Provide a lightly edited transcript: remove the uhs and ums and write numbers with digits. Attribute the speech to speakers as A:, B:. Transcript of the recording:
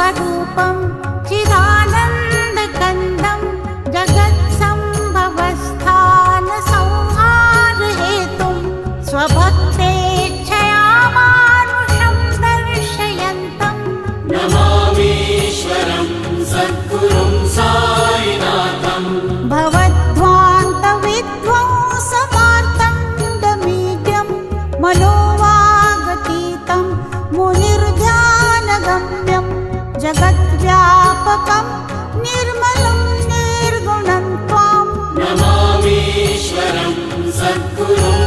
A: स्वरूपं चिदानन्दकन्दं जगत्सम्भवस्थानसंहारहेतुं स्वभक्तेच्छया मानुषं दर्शयन्तं
B: नमामीश्वरं सद्गुरुं साईनाथं
A: भवद्ध्वान्तविध्वंसमार्तण्डमीड्यं मनोवागतीतं मुनिर्ध्यानगम्यं जगद्व्यापकं निर्मलं निर्गुणं त्वां
B: नमामीश्वरं सद्गुरुं